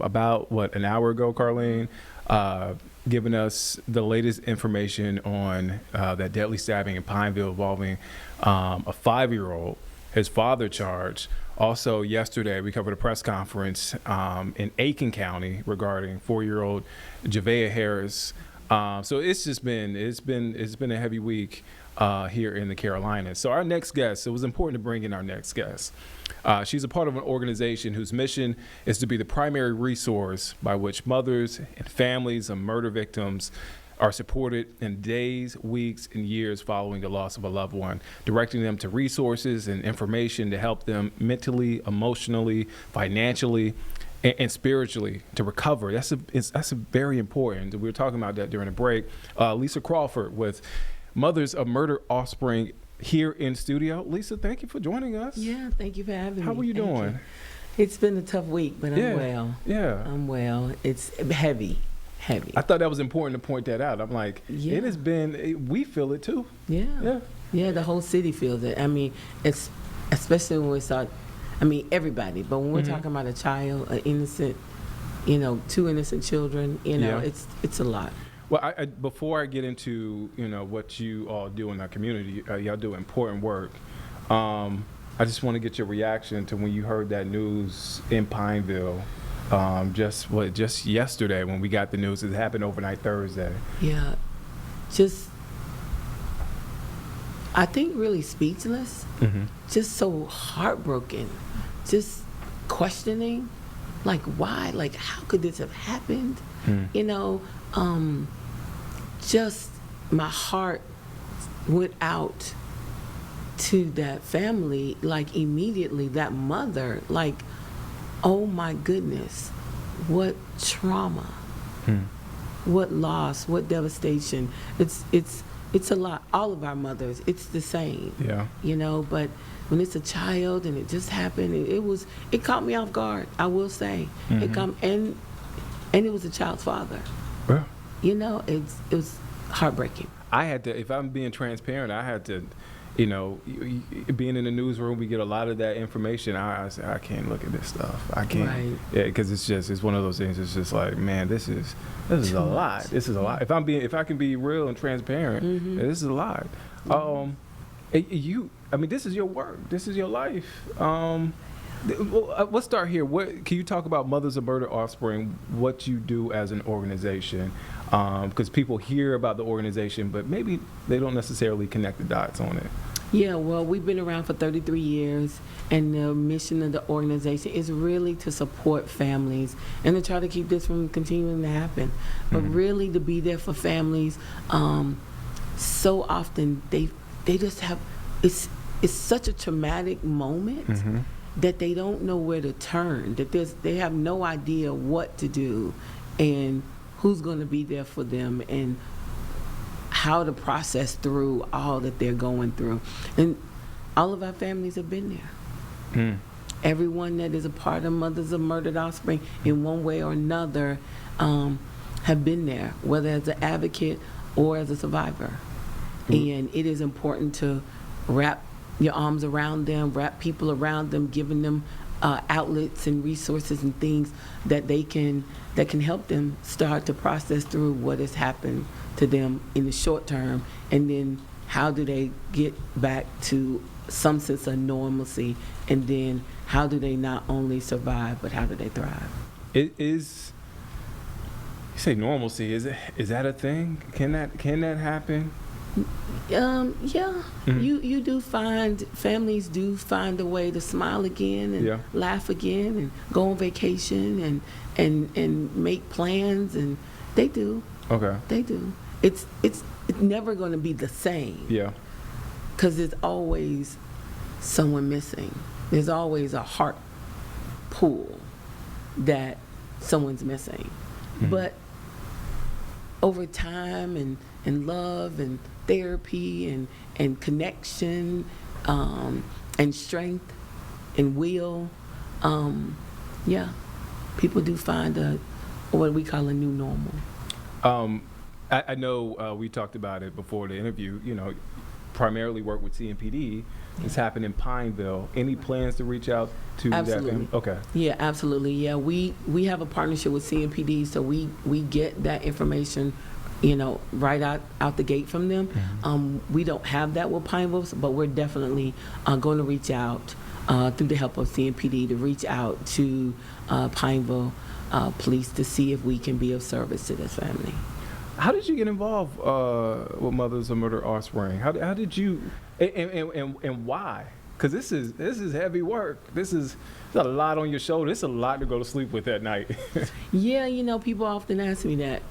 about an hour ago, Carlene, giving us the latest information on that deadly stabbing in Pineville involving a 5-year-old, his father charged. Also, yesterday we covered a press conference in Aiken County regarding 4-year-old Javea Harris. So it's been a heavy week here in the Carolinas. So our next guest, it was important to bring in our next guest. She's a part of an organization whose mission is to be the primary resource by which mothers and families of murder victims are supported in days, weeks, and years following the loss of a loved one, directing them to resources and information to help them mentally, emotionally, financially, and spiritually to recover. That's a very important. We were talking about that during the break. Lisa Crawford with Mothers of Murdered Offspring here in studio. Lisa, thank you for joining us. Yeah, thank you for having me. How are you doing? It's been a tough week, but I'm well. Yeah. I'm well. It's heavy. I thought that was important to point that out. I'm like, yeah. We feel it too. Yeah. Yeah, the whole city feels it. I mean, it's especially when we start, everybody, but when we're talking about a child, an innocent, 2 innocent children, it's a lot. Well, I before I get into, what you all do in our community, y'all do important work. I just want to get your reaction to when you heard that news in Pineville. Just yesterday when we got the news. It happened overnight Thursday. Yeah, I think really speechless. Just so heartbroken. Just questioning, like why? Like how could this have happened? Just my heart went out to that family, like immediately, that mother, like, oh my goodness, what trauma, what loss, what devastation. It's a lot. All of our mothers, it's the same. Yeah. But when it's a child and it just happened, it caught me off guard, I will say. And it was a child's father. Yeah. It was heartbreaking. I had to, if I'm being transparent, I had to, being in the newsroom, we get a lot of that information. I said, I can't look at this stuff. I can't. Right. Yeah, because it's one of those things. It's just like, man, this is a lot. This is a lot. If I can be real and transparent, this is a lot. This is your work. This is your life. Let's start here. Can you talk about Mothers of Murdered Offspring, what you do as an organization? Because people hear about the organization, but maybe they don't necessarily connect the dots on it. Yeah, well, we've been around for 33 years, and the mission of the organization is really to support families and to try to keep this from continuing to happen. But really to be there for families. So often they just have, it's such a traumatic moment that they don't know where to turn, that they have no idea what to do and who's going to be there for them and how to process through all that they're going through. And all of our families have been there. Everyone that is a part of Mothers of Murdered Offspring in one way or another have been there, whether as an advocate or as a survivor. And it is important to wrap your arms around them, wrap people around them, giving them outlets and resources and things that can help them start to process through what has happened to them in the short term, and then how do they get back to some sense of normalcy, and then how do they not only survive but how do they thrive? It is. You say normalcy. Is that a thing? Can that happen? Yeah. You do find, families do find a way to smile again and laugh again and go on vacation and make plans, and they do. Okay. They do. It's never going to be the same. Yeah. Because there's always someone missing. There's always a heart pull that someone's missing. But over time and love and therapy and connection and strength and will, people do find what we call a new normal. I know we talked about it before the interview. primarily work with CMPD. It's happened in Pineville. Any plans to reach out to that Absolutely. family? Okay. Yeah, absolutely. Yeah, we have a partnership with CMPD, so we get that information, right out the gate from them. We don't have that with Pineville, but we're definitely going to reach out through the help of CMPD to reach out to Pineville police to see if we can be of service to this family. How did you get involved with Mothers of Murdered Offspring? How did you, and why? Because this is heavy work. There's a lot on your shoulder. It's a lot to go to sleep with at night. Yeah, people often ask me that.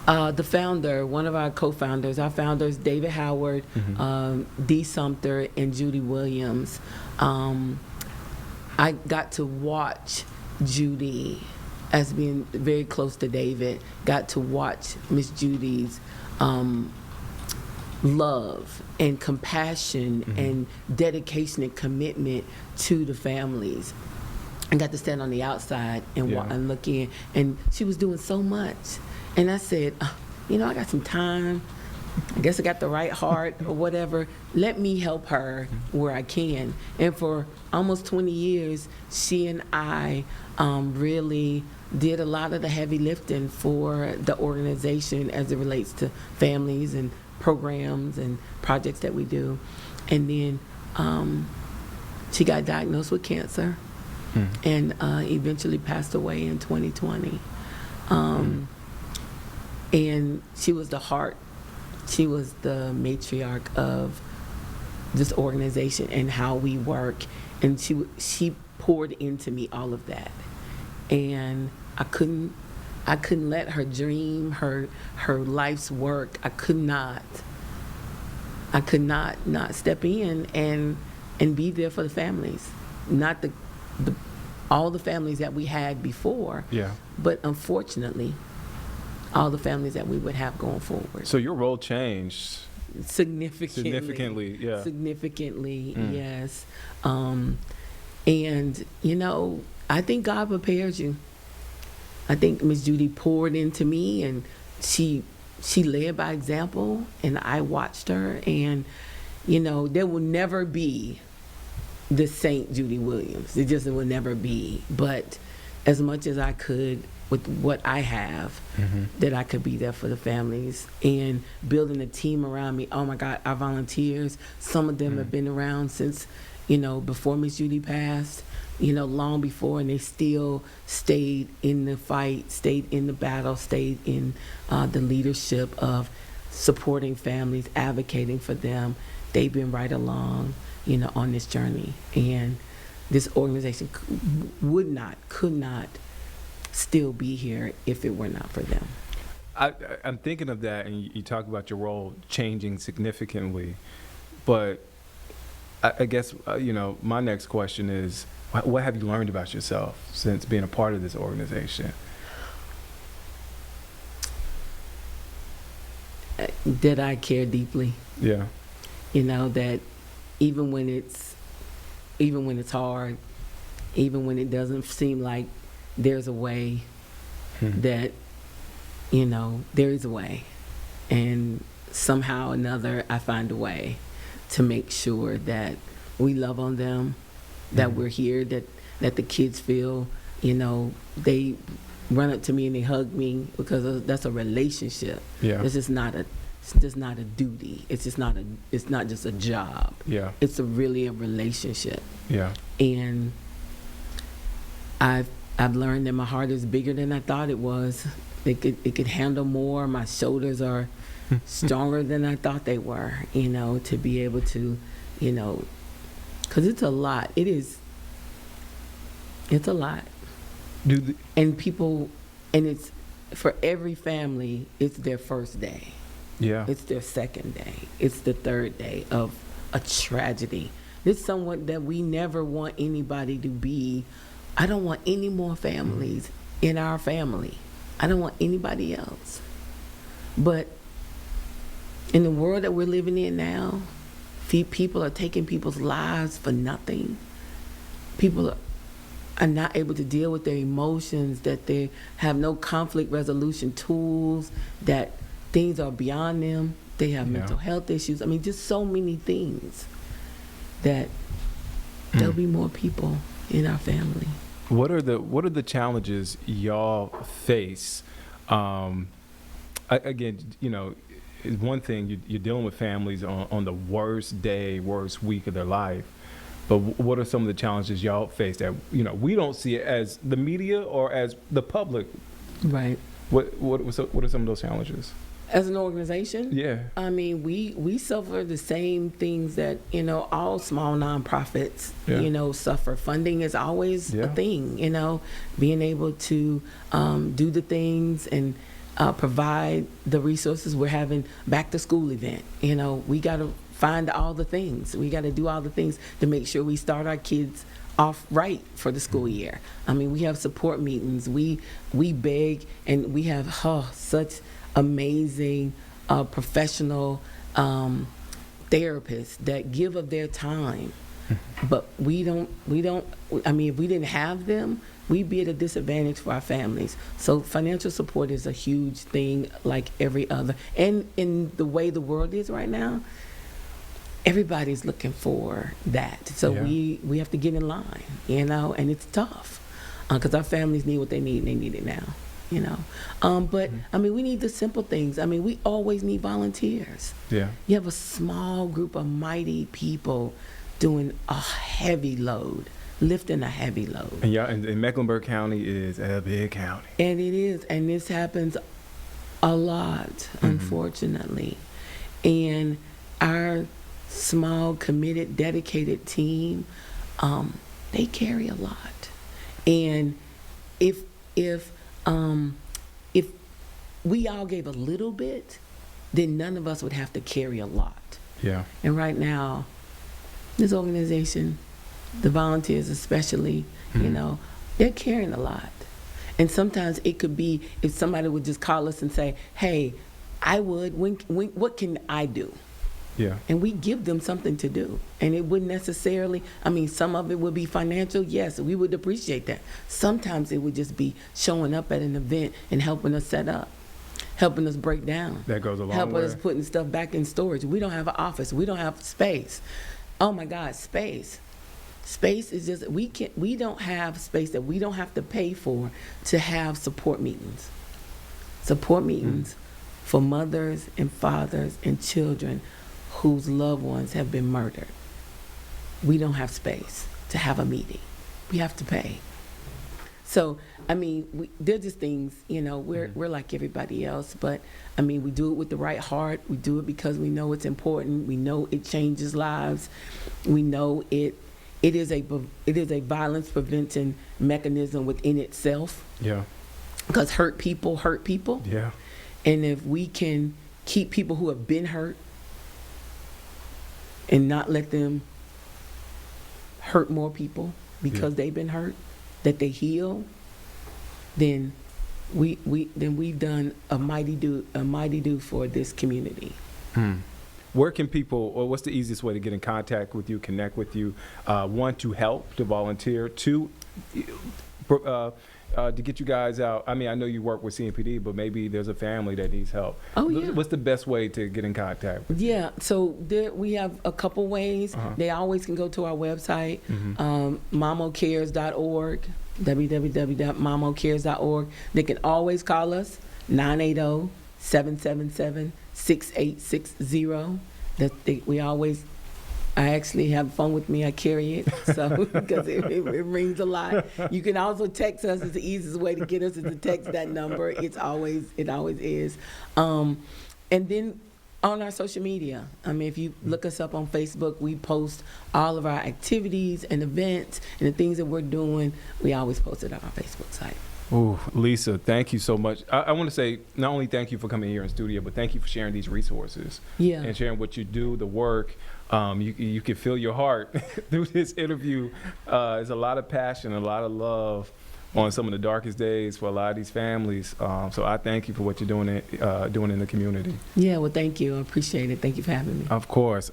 The founder, one of our co-founders, our founders, David Howard, Dee Sumter, and Judy Williams. I got to watch Judy as being very close to David, got to watch Miss Judy's love and compassion and dedication and commitment to the families. I got to stand on the outside and look in, and she was doing so much. And I said, I got some time. I guess I got the right heart or whatever. Let me help her where I can. And for almost 20 years, she and I really did a lot of the heavy lifting for the organization as it relates to families and programs and projects that we do. And then she got diagnosed with cancer and eventually passed away in 2020. And she was the heart. She was the matriarch of this organization and how we work. And she poured into me all of that. And I couldn't let her dream, her life's work. I could not not step in and be there for the families. Not the all the families that we had before. Yeah. But unfortunately, all the families that we would have going forward. So your role changed Significantly, yeah. Significantly, yes. And I think God prepares you. I think Miss Judy poured into me, and she led by example, and I watched her, and there will never be the Saint Judy Williams. It just will never be. But as much as I could with what I have, that I could be there for the families and building a team around me. Oh my God, our volunteers, some of them have been around since, before Miss Judy passed, long before, and they still stayed in the fight, stayed in the battle, stayed in the leadership of supporting families, advocating for them. They've been right along, on this journey. And this organization could not still be here if it were not for them. I'm thinking of that, and you talk about your role changing significantly, but I guess my next question is, what have you learned about yourself since being a part of this organization? That I care deeply. Yeah. That even when it's hard, even when it doesn't seem like there's a way, that there is a way, and somehow or another I find a way to make sure that we love on them, that we're here, that the kids feel they run up to me and they hug me, because that's a relationship. Yeah. It's just not a duty. It's not just a job. Yeah. It's really a relationship. Yeah. And I've learned that my heart is bigger than I thought it was. It could handle more. My shoulders are stronger than I thought they were, to be able to, because it's a lot. It's a lot. And people, and it's, for every family, it's their first day. Yeah. It's their second day. It's the third day of a tragedy. It's someone that we never want anybody to be. I don't want any more families in our family. I don't want anybody else. But in the world that we're living in now, people are taking people's lives for nothing. People are not able to deal with their emotions, that they have no conflict resolution tools, that things are beyond them, They have Yeah. mental health issues. I mean, just so many things that there'll be more people in our family. What are the challenges y'all face? Again, it's one thing you're dealing with families on the worst day, worst week of their life. But what are some of the challenges y'all face that we don't see it as the media or as the public? Right. What are some of those challenges? As an organization, Yeah. I mean, we suffer the same things that, all small nonprofits, Yeah. suffer. Funding is always Yeah. a thing, being able to do the things and provide the resources. We're having back to school event. We got to find all the things. We got to do all the things to make sure we start our kids off right for the school year. I mean, we have support meetings. We beg, and we have such amazing professional therapists that give of their time. But we don't, I mean, if we didn't have them, we'd be at a disadvantage for our families. So financial support is a huge thing, like every other. And in the way the world is right now, everybody's looking for that. So Yeah. we have to get in line, and it's tough because our families need what they need, and they need it now. But I mean, we need the simple things. I mean, we always need volunteers. Yeah. You have a small group of mighty people doing a heavy load, lifting a heavy load. And and Mecklenburg County is a big county. And it is, and this happens a lot, unfortunately. And our small, committed, dedicated team, they carry a lot. And if we all gave a little bit, then none of us would have to carry a lot. Yeah. And right now, this organization, the volunteers especially, they're carrying a lot. And sometimes it could be if somebody would just call us and say, hey, what can I do? Yeah. And we give them something to do. And it wouldn't necessarily, I mean, some of it would be financial. Yes, we would appreciate that. Sometimes it would just be showing up at an event and helping us set up, helping us break down. That goes a long way. Helping us putting stuff back in storage. We don't have an office. We don't have space. Oh my God, space. Space is just, we don't have space that we don't have to pay for to have support meetings. Support meetings for mothers and fathers and children whose loved ones have been murdered. We don't have space to have a meeting. We have to pay. So, I mean, they're just things, we're like everybody else, but I mean, we do it with the right heart. We do it because we know it's important. We know it changes lives. We know it is a violence prevention mechanism within itself. Yeah. Because hurt people hurt people. Yeah. And if we can keep people who have been hurt and not let them hurt more people because they've been hurt, that they heal, then we've done a mighty do for this community. Where can people, or what's the easiest way to get in contact with you, connect with you? One, to help, to volunteer. Two, to get you guys out. I mean, I know you work with CMPD, but maybe there's a family that needs help. Oh, yeah. What's the best way to get in contact with you? Yeah, so we have a couple ways. They always can go to our website, momocares.org, www.momocares.org. They can always call us, 980-777-6860. I actually have phone with me. I carry it, so because it rings a lot. You can also text us. It's the easiest way to get us is to text that number. It always is. And then on our social media, I mean, if you look us up on Facebook, we post all of our activities and events and the things that we're doing. We always post it on our Facebook site. Oh, Lisa, thank you so much. I want to say not only thank you for coming here in studio, but thank you for sharing these resources and sharing what you do, the work. You can feel your heart through this interview. There's a lot of passion, a lot of love on some of the darkest days for a lot of these families. So I thank you for what you're doing in the community. Yeah, well, thank you. I appreciate it. Thank you for having me. Of course.